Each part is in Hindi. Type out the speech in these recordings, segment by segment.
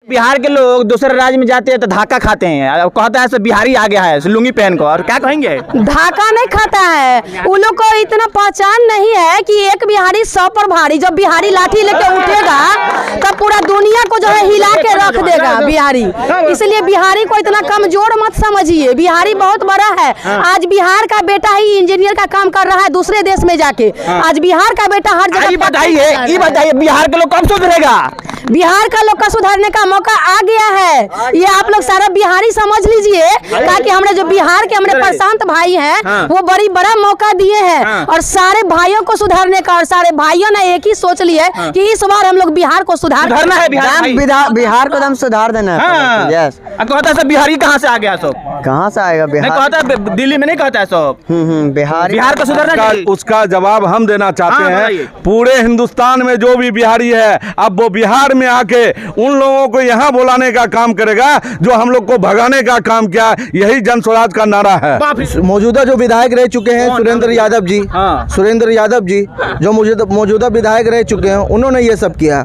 बिहार के लोग दूसरे राज्य में जाते हैं तो धक्का खाते हैं, कहता है सब बिहारी आ गया है लुंगी पहन कर, और क्या कहेंगे? धक्का नहीं खाता है, उन लोग को इतना पहचान नहीं है कि एक बिहारी 100 पर भारी। जब बिहारी लाठी लेके उठेगा तब पूरा दुनिया को जो है हिला के रख देगा बिहारी। इसलिए बिहारी को इतना कमजोर मत समझिए, बिहारी बहुत बड़ा है। आज बिहार का बेटा ही इंजीनियर का काम कर रहा है दूसरे देश में जाके। आज बिहार का बेटा हर जगह। बताइए बिहार के लोग कब सुधरेगा? बिहार का लोग का सुधारने का मौका आ गया है, ये आप लोग सारा बिहारी समझ लीजिए। ताकि हमारे जो बिहार के हमारे प्रशांत भाई हैं वो बड़ा मौका दिए हैं और सारे भाइयों को सुधारने का। और सारे भाइयों ने एक ही सोच लिया कि इस बार हम लोग बिहार को सुधारना है। बिहार को दम सुधार देना है। यस, कहता है सब बिहारी कहाँ से आ गया? सब कहाँ से आएगा बिहार? कहता है दिल्ली में नहीं कहता है सब बिहार को सुधारना। उसका जवाब हम देना चाहते हैं। पूरे हिंदुस्तान में जो भी बिहारी है अब वो बिहार में आके उन लोगों को यहाँ बुलाने का काम करेगा जो हम लोग को भगाने का काम किया। यही जन स्वराज का नारा है। मौजूदा जो विधायक रह चुके हैं सुरेंद्र यादव जी, सुरेंद्र यादव जी जो मौजूदा विधायक रह चुके हैं, उन्होंने ये सब किया।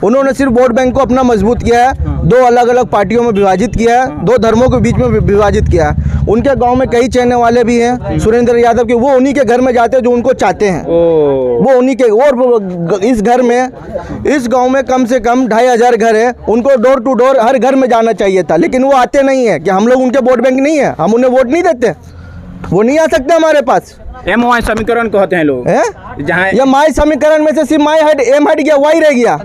उन्होंने सिर्फ वोट बैंक को अपना मजबूत किया है, दो अलग अलग पार्टियों में विभाजित किया है, दो धर्मों के बीच में विभाजित किया है। उनके गांव में कई चाहने वाले भी हैं सुरेंद्र यादव के, वो उन्हीं के घर में जाते हैं जो उनको चाहते हैं। वो उन्हीं के, और इस घर में, इस गांव में कम से कम 2500 घर है, उनको डोर टू डोर हर घर में जाना चाहिए था, लेकिन वो आते नहीं है। कि हम लोग उनके वोट बैंक नहीं है, हम उन्हें वोट नहीं देते, वो नहीं आ सकते हमारे पास। एम समीकरण कहते हैं लोग, जहाँ ये माई समीकरण में से सिर्फ माई हट एम हट गया, वाई रह गया।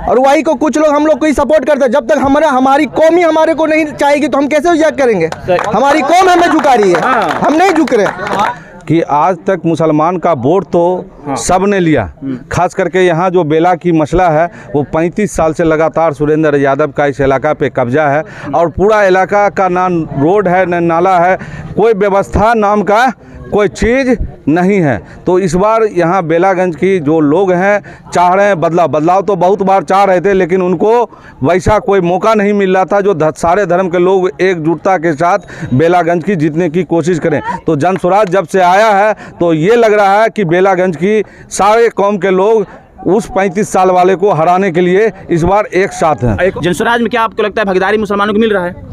और वही को कुछ लोग हम लोग को ही सपोर्ट करते हैं। जब तक हमारी कौम ही हमारे को नहीं चाहेगी तो हम कैसे याद करेंगे? हमारी कौम हमें झुका रही है, हम नहीं झुक रहे। कि आज तक मुसलमान का वोट तो सब ने लिया, खास करके यहाँ जो बेला की मसला है वो 35 साल से लगातार सुरेंद्र यादव का इस इलाका पे कब्जा है। और पूरा इलाका का ना रोड है न नाला है, कोई व्यवस्था नाम का कोई चीज़ नहीं है। तो इस बार यहाँ बेलागंज की जो लोग हैं चाह रहे हैं बदलाव तो बहुत बार चाह रहे थे, लेकिन उनको वैसा कोई मौका नहीं मिल रहा था जो सारे धर्म के लोग एकजुटता के साथ बेलागंज की जीतने की कोशिश करें। तो जन स्वराज जब से आया है तो ये लग रहा है कि बेलागंज की सारे कौम के लोग उस 35 साल वाले को हराने के लिए इस बार एक साथ हैं। जन स्वराज में क्या आपको लगता है भागीदारी मुसलमानों को मिल रहा है?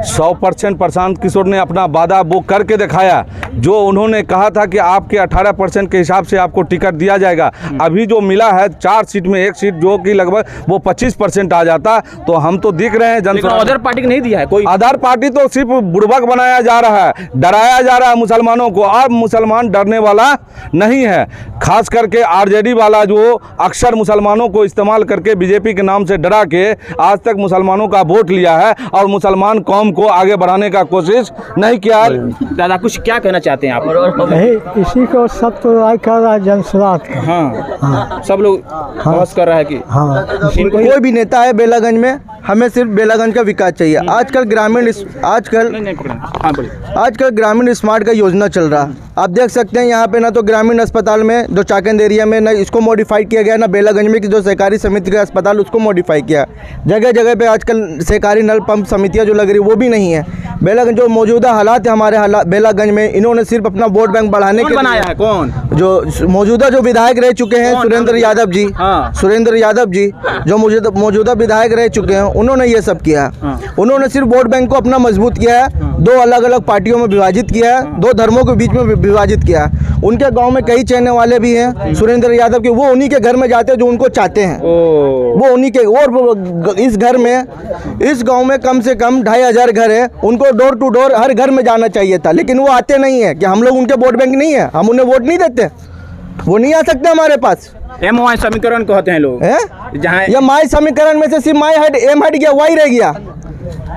100% प्रशांत किशोर ने अपना वादा वो करके दिखाया। जो उन्होंने कहा था कि आपके 18% के हिसाब से आपको टिकट दिया जाएगा, अभी जो मिला है 4 सीट में 1 सीट जो कि लगभग वो 25% आ जाता। तो हम तो दिख रहे हैं अदर पार्टी को नहीं दिया है कोई। अदर पार्टी तो सिर्फ बुड़बक बनाया जा रहा है, डराया जा रहा है मुसलमानों को। अब मुसलमान डरने वाला नहीं है, खास करके आरजेडी वाला जो अक्सर मुसलमानों को इस्तेमाल करके बीजेपी के नाम से डरा के आज तक मुसलमानों का वोट लिया है और मुसलमान कौम को आगे बढ़ाने का कोशिश नहीं किया। दादा कुछ क्या कहना चाहते हैं आप? नहीं, इसी को सब तो राय कर रहा है जन स्वराज का। हाँ, सब लोग बहस कर रहा है कि कोई भी नेता है बेलागंज में, हमें सिर्फ बेलागंज का विकास चाहिए। आजकल ग्रामीण स्मार्ट का योजना चल रहा है, आप देख सकते हैं। यहाँ पे ना तो ग्रामीण अस्पताल में जो चाकंद एरिया में ना इसको मॉडिफाई किया गया, ना बेलागंज में कि जो सहकारी समिति का अस्पताल उसको मॉडिफाई किया। जगह जगह पे आजकल सहकारी नल पंप समितियाँ जो लग रही वो भी नहीं है। बेलागंज जो मौजूदा हालात है हमारे बेलागंज में, इन्होंने सिर्फ अपना वोट बैंक बढ़ाने के लिए बनाया है। कौन? जो मौजूदा जो विधायक रह चुके हैं सुरेंद्र यादव जी, सुरेंद्र यादव जी जो मौजूदा विधायक रह चुके हैं, उन्होंने ये सब किया। उन्होंने सिर्फ वोट बैंक को अपना मजबूत किया है, दो अलग अलग पार्टियों में विभाजित किया है, दो धर्मों के बीच में विभाजित किया है। उनके गांव में कई चाहने वाले भी हैं सुरेंद्र यादव के, वो उन्हीं के घर में जाते हैं जो उनको चाहते हैं। वो उन्हीं के, और इस घर में, इस गांव में कम से कम 2500 घर है, उनको डोर टू डोर हर घर में जाना चाहिए था, लेकिन वो आते नहीं है। कि हम लोग उनके वोट बैंक नहीं है, हम उन्हें वोट नहीं देते, वो नहीं आ सकते हमारे पास। एम समीकरण कहते हैं लोग, जहाँ ये माई समीकरण में से सिर्फ माई हट एम हट गया, वाई रह गया।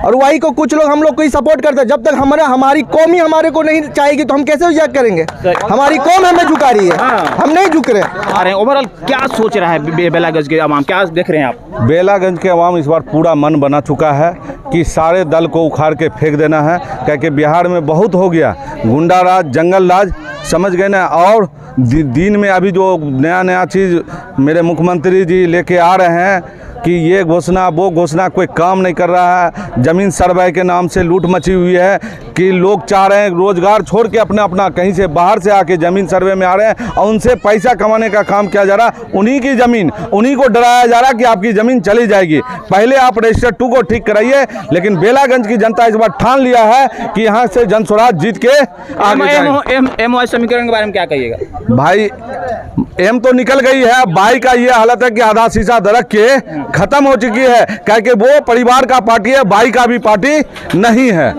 और वही को कुछ लोग हम लोग को ही सपोर्ट करते हैं। जब तक हमारी कौम ही हमारे को नहीं चाहेगी तो हम कैसे याद करेंगे? हमारी कौम हमें झुका रही है, हम नहीं झुक रहे। ओवरऑल क्या सोच रहा है बेलागंज के अवाम, क्या देख रहे हैं आप? बेलागंज के अवाम इस बार पूरा मन बना चुका है कि सारे दल को उखाड़ के फेंक देना है, क्योंकि बिहार में बहुत हो गया गुंडा राज, जंगल राज, समझ गए ना। और दिन में अभी जो नया चीज़ मेरे मुख्यमंत्री जी लेके आ रहे हैं कि ये घोषणा वो घोषणा, कोई काम नहीं कर रहा है। ज़मीन सर्वे के नाम से लूट मची हुई है कि लोग चाह रहे हैं रोजगार छोड़ के अपना कहीं से बाहर से आके ज़मीन सर्वे में आ रहे हैं और उनसे पैसा कमाने का काम किया जा रहा। उन्हीं की ज़मीन, उन्हीं को डराया जा रहा कि आपकी ज़मीन चली जाएगी। पहले आप रजिस्टर 2 को ठीक कराइए, लेकिन बेलागंज की जनता इस बार ठान लिया है कि यहाँ से जनस्वराज जीत के आगे जाएगी। एम समीकरण के बारे में क्या कहिएगा? भाई एम तो निकल गई है, बाई का ये हालत है कि आधा शीशा दरक के खत्म हो चुकी है, क्योंकि वो परिवार का पार्टी है, बाई का भी पार्टी नहीं है।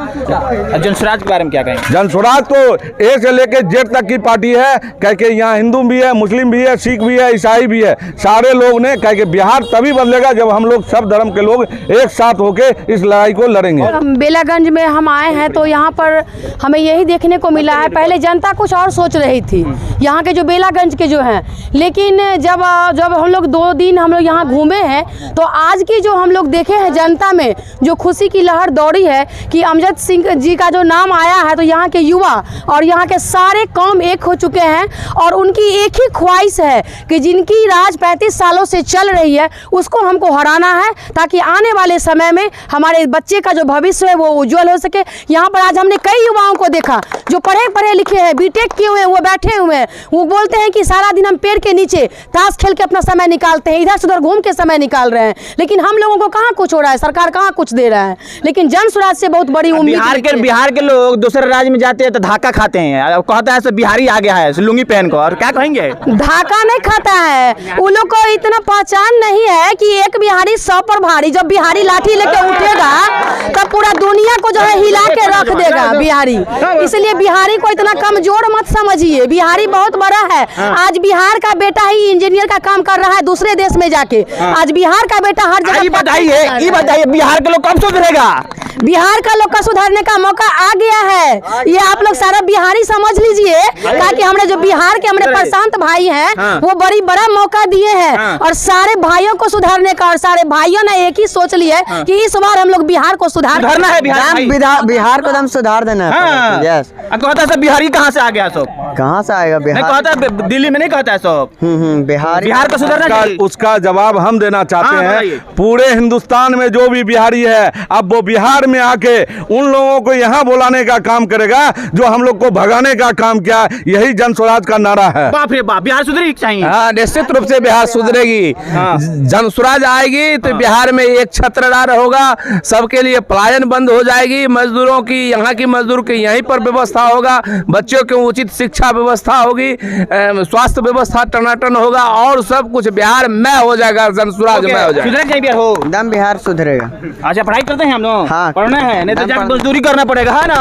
जनस्वराज के बारे में क्या कहेंगे? जनस्वराज तो ए से लेके जेड तक की पार्टी है, क्योंकि यहाँ हिंदू भी है, मुस्लिम भी है, सिख भी है, ईसाई भी है, सारे लोग ने, क्योंकि बिहार तभी बदलेगा जब हम लोग सब धर्म के लोग एक साथ होके इस लड़ाई को लड़ेंगे। बेलागंज में हम आए हैं तो यहाँ पर हमें यही देखने को मिला है, पहले जनता कुछ और सोच रही थी यहाँ के जो बेलागंज के जो हैं, लेकिन जब हम लोग 2 दिन हम लोग यहाँ घूमे हैं तो आज की जो हम लोग देखे हैं जनता में जो खुशी की लहर दौड़ी है कि अमजद सिंह जी का जो नाम आया है, तो यहाँ के युवा और यहाँ के सारे कौम एक हो चुके हैं और उनकी एक ही ख्वाहिश है कि जिनकी राज 35 सालों से चल रही है उसको हमको हराना है, ताकि आने वाले समय में हमारे बच्चे का जो भविष्य है वो उज्जवल हो सके। यहाँ पर आज हमने कई युवाओं को देखा जो पढ़े लिखे हैं, बीटेक किए हुए हैं, वो बैठे हुए हैं, वो बोलते हैं कि सारा दिन हम पेड़ के नीचे ताश खेल के अपना समय निकालते हैं, इधर से उधर घूम के समय निकाल रहे हैं, लेकिन हम लोगों को कहाँ कुछ हो रहा है, सरकार कहाँ कुछ दे रहा है। लेकिन जनस्वराज से बहुत बड़ी उम्मीद। बिहार के लोग दूसरे राज्य में जाते हैं तो धक्का खाते हैं, कहता है सब बिहारी आ गया है लुंगी पहन कर, और क्या कहेंगे? धक्का नहीं खाता है, उन लोग को इतना पहचान नहीं है कि एक बिहारी 100 पर भारी। जब बिहारी लाठी लेके उठेगा तब पूरा दुनिया को जो है हिला के रख देगा बिहारी। इसलिए बिहारी को इतना कमजोर मत समझिए, बिहारी बहुत बड़ा है। आज बिहार का बेटा ही इंजीनियर का काम कर रहा है दूसरे देश में जाके। आज बिहार का बेटा हर जगह। ये बताइए बिहार के लोग कब सुधरेगा? बिहार का लोग का सुधारने का मौका आ गया है, ये आप लोग सारा बिहारी समझ लीजिए, ताकि हमारे जो बिहार के हमारे प्रशांत भाई हैं वो बड़ा मौका दिए हैं और सारे भाइयों को सुधारने का, और सारे भाइयों ने एक ही सोच लिया है कि इस बार हम लोग बिहार को सुधारना है। बिहार को दम सुधार देना है। यस, कहता है बिहारी कहाँ से आ गया सब? कहाँ से आएगा बिहार? कहता है दिल्ली में नहीं कहता है सब बिहार को सुधारना। उसका जवाब हम देना चाहते हैं। पूरे हिंदुस्तान में जो भी बिहारी है अब वो बिहार में आके उन लोगों को यहाँ बुलाने का काम करेगा जो हम लोग को भगाने का काम किया। यही जनस्वराज का नारा है। बाप रे बाप, बिहार सुधरेगी चाहिए। हाँ, निश्चित रूप से बिहार सुधरेगी। जनस्वराज आएगी तो बिहार में एक छत्रधार होगा, सबके लिए पलायन बंद हो जाएगी, मजदूरों की, यहाँ की मजदूर की यहीं पर व्यवस्था होगा, बच्चों की उचित शिक्षा व्यवस्था होगी, स्वास्थ्य व्यवस्था टनाटन होगा और सब कुछ बिहार में हो जाएगा। जनस्वराज में हो जाएगा, दम बिहार सुधरेगा। अच्छा, पढ़ाई करते हैं हम लोग? हाँ, पढ़ना है, नहीं तो जाकर मजदूरी करना पड़ेगा, है ना?